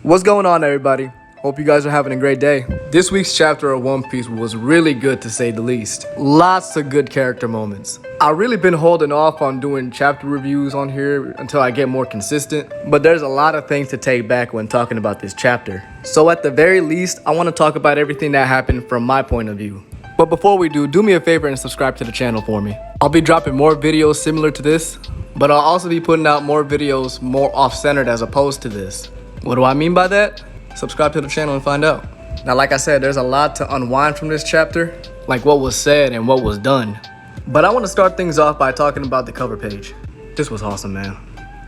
What's going on, everybody? Hope you guys are having a great day. This week's chapter of One Piece was really good, to say the least. Lots of good character moments. I've really been holding off on doing chapter reviews on here until I get more consistent, but there's a lot of things to take back when talking about this chapter. So at the very least, I want to talk about everything that happened from my point of view. But before we do me a favor and subscribe to the channel for me. I'll be dropping more videos similar to this, but I'll also be putting out more videos more off-centered as opposed to this. What do I mean by that? Subscribe to the channel and find out. Now, like I said, there's a lot to unwind from this chapter, like what was said and what was done. But I want to start things off by talking about the cover page. This was awesome, man.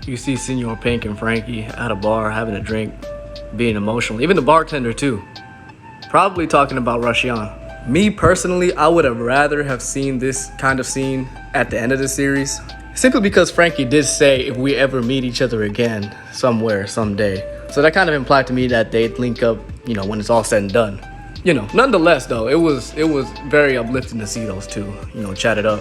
You see Senor Pink and Frankie at a bar having a drink, being emotional. Even the bartender too. Probably talking about Rashian. Me personally, I would have rather have seen this kind of scene at the end of the series. Simply because Frankie did say if we ever meet each other again, somewhere, someday. So that kind of implied to me that they'd link up, when it's all said and done. Nonetheless though, it was very uplifting to see those two, chat it up.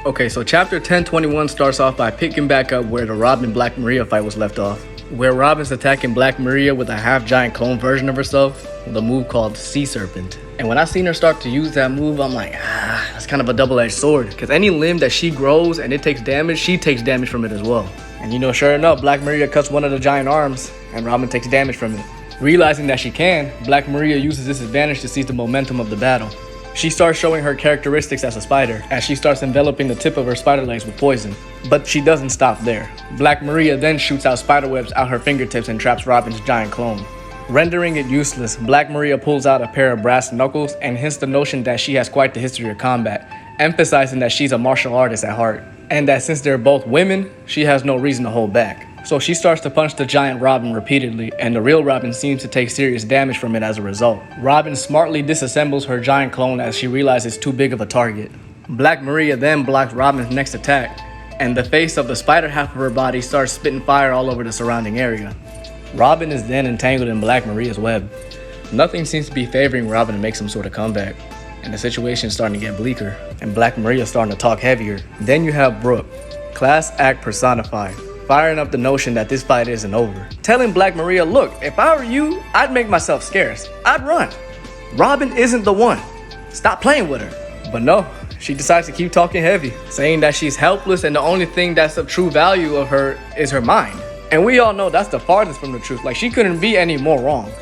Okay, so chapter 1021 starts off by picking back up where the Robin Black Maria fight was left off. Where Robin's attacking Black Maria with a half-giant clone version of herself, with a move called Sea Serpent. And when I seen her start to use that move, I'm like, that's kind of a double-edged sword. Because any limb that she grows and it takes damage, she takes damage from it as well. And sure enough, Black Maria cuts one of the giant arms, and Robin takes damage from it. Realizing that she can, Black Maria uses this advantage to seize the momentum of the battle. She starts showing her characteristics as a spider, as she starts enveloping the tip of her spider legs with poison. But she doesn't stop there. Black Maria then shoots out spiderwebs out her fingertips and traps Robin's giant clone. Rendering it useless, Black Maria pulls out a pair of brass knuckles and hints the notion that she has quite the history of combat, emphasizing that she's a martial artist at heart, and that since they're both women, she has no reason to hold back. So she starts to punch the giant Robin repeatedly, and the real Robin seems to take serious damage from it as a result. Robin smartly disassembles her giant clone as she realizes it's too big of a target. Black Maria then blocks Robin's next attack, and the face of the spider half of her body starts spitting fire all over the surrounding area. Robin is then entangled in Black Maria's web. Nothing seems to be favoring Robin to make some sort of comeback, and the situation is starting to get bleaker, and Black Maria is starting to talk heavier. Then you have Brook, class act personified, firing up the notion that this fight isn't over. Telling Black Maria, look, if I were you, I'd make myself scarce. I'd run. Robin isn't the one. Stop playing with her. But no, she decides to keep talking heavy, saying that she's helpless and the only thing that's of true value of her is her mind. And we all know that's the farthest from the truth. Like, she couldn't be any more wrong.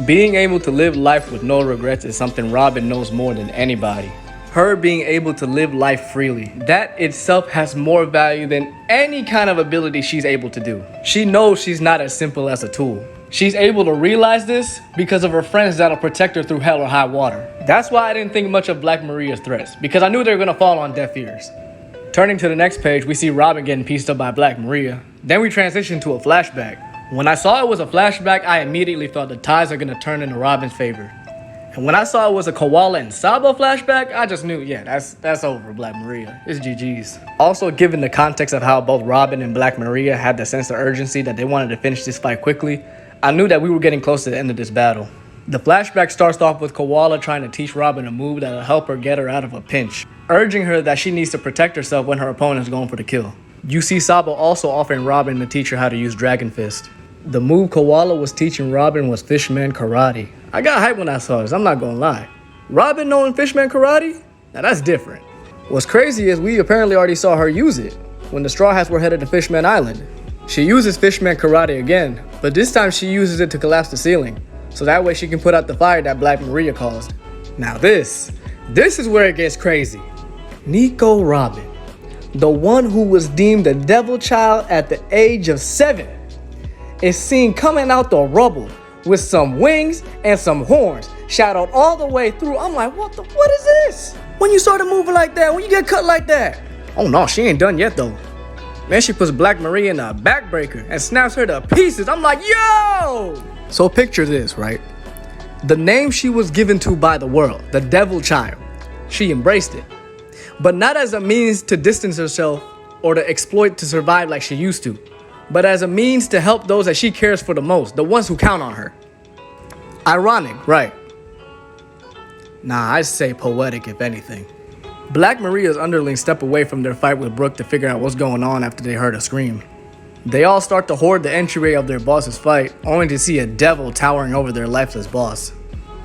Being able to live life with no regrets is something Robin knows more than anybody. Her being able to live life freely, that itself has more value than any kind of ability she's able to do. She knows she's not as simple as a tool. She's able to realize this because of her friends that'll protect her through hell or high water. That's why I didn't think much of Black Maria's threats, because I knew they were gonna fall on deaf ears. Turning to the next page, we see Robin getting pieced up by Black Maria. Then we transition to a flashback. When I saw it was a flashback, I immediately thought the tides are gonna turn in Robin's favor. And when I saw it was a Koala and Sabo flashback, I just knew, yeah, that's over, Black Maria. It's GG's. Also, given the context of how both Robin and Black Maria had the sense of urgency that they wanted to finish this fight quickly, I knew that we were getting close to the end of this battle. The flashback starts off with Koala trying to teach Robin a move that'll help her get her out of a pinch, urging her that she needs to protect herself when her opponent's going for the kill. You see Sabo also offering Robin to teach her how to use Dragon Fist. The move Koala was teaching Robin was Fishman Karate. I got hyped when I saw this, I'm not gonna lie. Robin knowing Fishman Karate? Now that's different. What's crazy is we apparently already saw her use it when the Straw Hats were headed to Fishman Island. She uses Fishman Karate again, but this time she uses it to collapse the ceiling, so that way she can put out the fire that Black Maria caused. Now this is where it gets crazy. Nico Robin, the one who was deemed a devil child at the age of 7, is seen coming out the rubble with some wings and some horns shadowed all the way through. I'm like, what is this? When you started moving like that, when you get cut like that? Oh no, she ain't done yet though. Then she puts Black Maria in a backbreaker and snaps her to pieces. I'm like, yo! So picture this, right? The name she was given to by the world, the devil child, she embraced it. But not as a means to distance herself or to exploit to survive like she used to, but as a means to help those that she cares for the most, the ones who count on her. Ironic, right? Nah, I'd say poetic if anything. Black Maria's underlings step away from their fight with Brook to figure out what's going on after they heard a scream. They all start to hoard the entryway of their boss's fight, only to see a devil towering over their lifeless boss.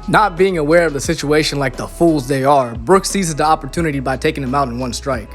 Not being aware of the situation like the fools they are, Brook seizes the opportunity by taking him out in one strike.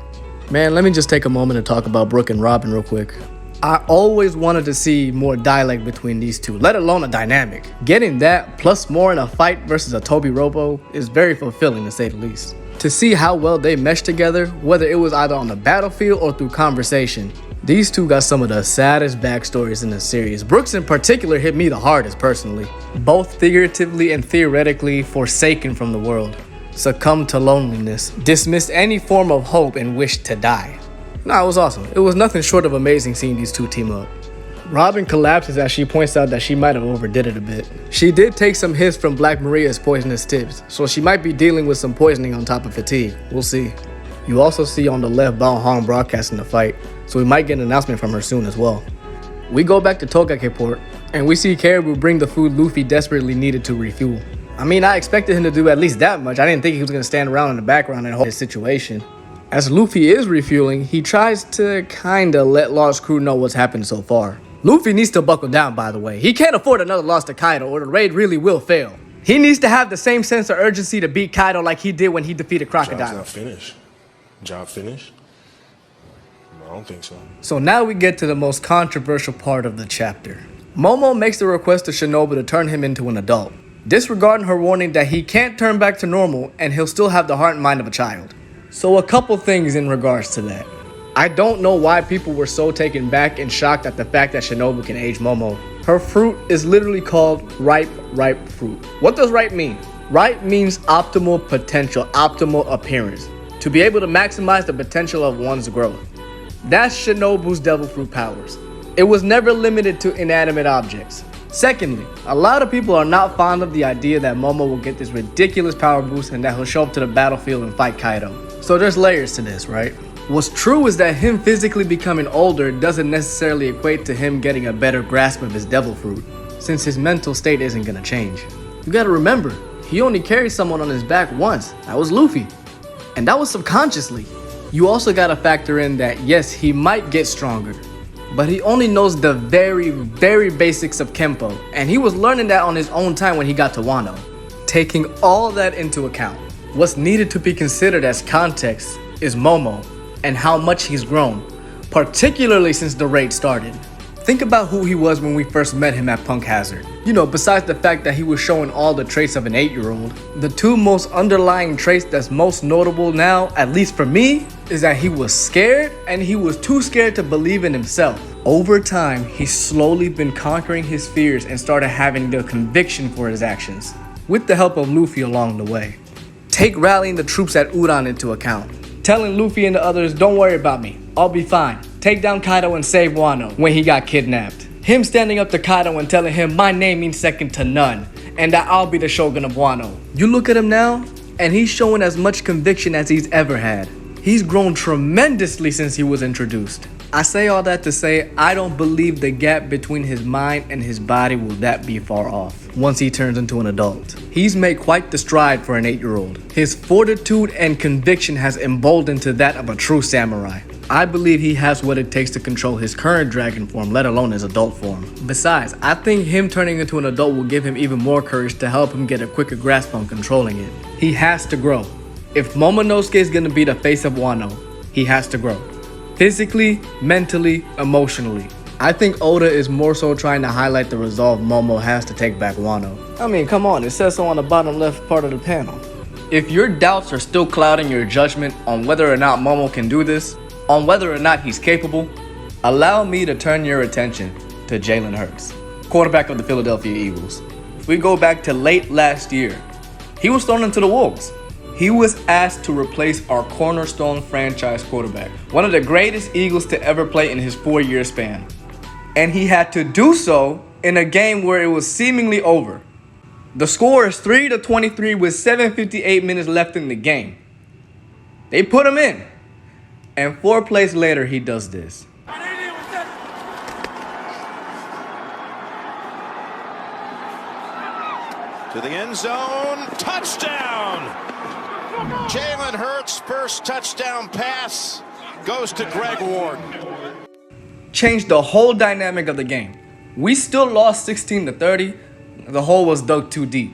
Man, let me just take a moment to talk about Brook and Robin real quick. I always wanted to see more dialect between these two, let alone a dynamic. Getting that, plus more in a fight versus a Toby Robo, is very fulfilling to say the least. To see how well they mesh together, whether it was either on the battlefield or through conversation, these two got some of the saddest backstories in the series. Brook's in particular hit me the hardest personally. Both figuratively and theoretically forsaken from the world, succumbed to loneliness, dismissed any form of hope and wished to die. Nah, it was awesome. It was nothing short of amazing seeing these two team up. Robin collapses as she points out that she might have overdid it a bit. She did take some hits from Black Maria's poisonous tips, so she might be dealing with some poisoning on top of fatigue. We'll see. You also see on the left Bao Hong broadcasting the fight, so we might get an announcement from her soon as well. We go back to Tokake Port, and we see Caribou bring the food Luffy desperately needed to refuel. I mean, I expected him to do at least that much. I didn't think he was going to stand around in the background and hold his situation. As Luffy is refueling, he tries to kinda let Lost Crew know what's happened so far. Luffy needs to buckle down, by the way. He can't afford another loss to Kaido or the raid really will fail. He needs to have the same sense of urgency to beat Kaido like he did when he defeated Crocodile. Job's not finished. Job finished? I don't think so. So now we get to the most controversial part of the chapter. Momo makes the request to Shinobu to turn him into an adult, disregarding her warning that he can't turn back to normal and he'll still have the heart and mind of a child. So a couple things in regards to that. I don't know why people were so taken back and shocked at the fact that Shinobu can age Momo. Her fruit is literally called ripe fruit. What does ripe mean? Ripe means optimal potential, optimal appearance. To be able to maximize the potential of one's growth. That's Shinobu's devil fruit powers. It was never limited to inanimate objects. Secondly, a lot of people are not fond of the idea that Momo will get this ridiculous power boost and that he'll show up to the battlefield and fight Kaido. So there's layers to this, right? What's true is that him physically becoming older doesn't necessarily equate to him getting a better grasp of his devil fruit, since his mental state isn't gonna change. You gotta remember, he only carried someone on his back once, that was Luffy. And that was subconsciously. You also gotta factor in that yes, he might get stronger, but he only knows the very basics of Kenpo, and he was learning that on his own time when he got to Wano. Taking all that into account, what's needed to be considered as context is Momo and how much he's grown, particularly since the raid started. Think about who he was when we first met him at Punk Hazard. You know, besides the fact that he was showing all the traits of an 8-year-old, the two most underlying traits that's most notable now, at least for me, is that he was scared and he was too scared to believe in himself. Over time, he's slowly been conquering his fears and started having the conviction for his actions, with the help of Luffy along the way. Take rallying the troops at Udon into account. Telling Luffy and the others, don't worry about me, I'll be fine. Take down Kaido and save Wano when he got kidnapped. Him standing up to Kaido and telling him my name means second to none and that I'll be the Shogun of Wano. You look at him now and he's showing as much conviction as he's ever had. He's grown tremendously since he was introduced. I say all that to say I don't believe the gap between his mind and his body will that be far off once he turns into an adult. He's made quite the stride for an 8-year-old. His fortitude and conviction has emboldened to that of a true samurai. I believe he has what it takes to control his current dragon form, let alone his adult form. Besides, I think him turning into an adult will give him even more courage to help him get a quicker grasp on controlling it. He has to grow. If Momonosuke is gonna be the face of Wano, he has to grow. Physically, mentally, emotionally. I think Oda is more so trying to highlight the resolve Momo has to take back Wano. I mean, come on, it says so on the bottom left part of the panel. If your doubts are still clouding your judgment on whether or not Momo can do this, on whether or not he's capable, allow me to turn your attention to Jalen Hurts, quarterback of the Philadelphia Eagles. If we go back to late last year, he was thrown into the Wolves. He was asked to replace our cornerstone franchise quarterback, one of the greatest Eagles to ever play in his 4-year span. And he had to do so in a game where it was seemingly over. The score is 3-23 with 7:58 minutes left in the game. They put him in. And 4 plays later, he does this. To the end zone, touchdown! Jalen Hurts' first touchdown pass goes to Greg Ward. changed the whole dynamic of the game. We still lost 16-30. The hole was dug too deep.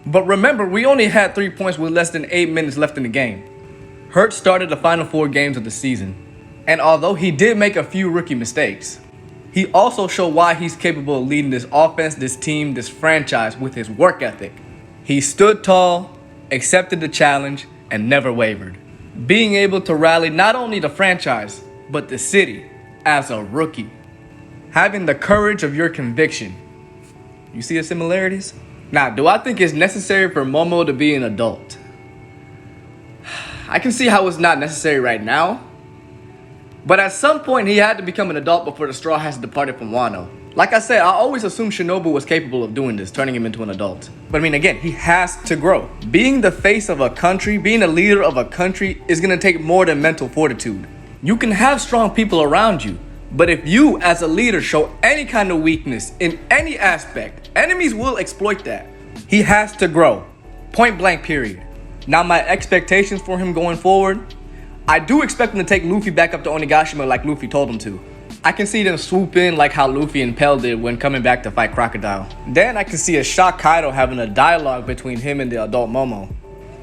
But remember, we only had 3 points with less than 8 minutes left in the game. Hurt started the final 4 games of the season. And although he did make a few rookie mistakes, he also showed why he's capable of leading this offense, this team, this franchise with his work ethic. He stood tall, accepted the challenge, and never wavered. Being able to rally not only the franchise, but the city as a rookie. Having the courage of your conviction. You see the similarities? Now, do I think it's necessary for Momo to be an adult? I can see how it's not necessary right now. But at some point, he had to become an adult before the Straw Hats departed from Wano. Like I said, I always assumed Shinobu was capable of doing this, turning him into an adult. But I mean, again, he has to grow. Being the face of a country, being a leader of a country is going to take more than mental fortitude. You can have strong people around you, but if you, as a leader, show any kind of weakness in any aspect, enemies will exploit that. He has to grow. Point blank, period. Now, my expectations for him going forward, I do expect him to take Luffy back up to Onigashima like Luffy told him to. I can see them swoop in like how Luffy and Pell did when coming back to fight Crocodile. Then I can see a shock Kaido having a dialogue between him and the adult Momo.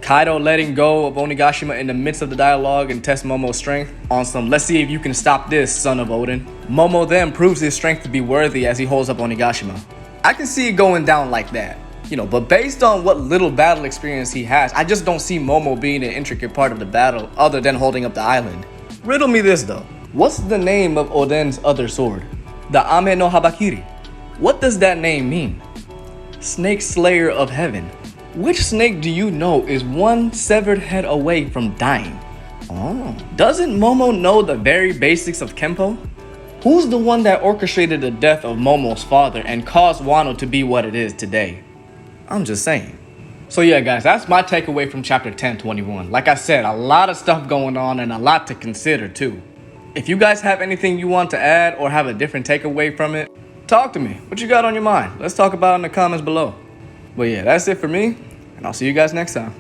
Kaido letting go of Onigashima in the midst of the dialogue and test Momo's strength on some let's see if you can stop this, son of Odin. Momo then proves his strength to be worthy as he holds up Onigashima. I can see it going down like that. But based on what little battle experience he has, I just don't see Momo being an intricate part of the battle other than holding up the island. Riddle me this though. What's the name of Oden's other sword? The Ame no Habakiri. What does that name mean? Snake Slayer of Heaven. Which snake do you know is one severed head away from dying? Oh, doesn't Momo know the very basics of Kenpo? Who's the one that orchestrated the death of Momo's father and caused Wano to be what it is today? I'm just saying. So yeah, guys, that's my takeaway from chapter 1021. Like I said, a lot of stuff going on and a lot to consider too. If you guys have anything you want to add or have a different takeaway from it, talk to me. What you got on your mind? Let's talk about it in the comments below. But yeah, that's it for me, and I'll see you guys next time.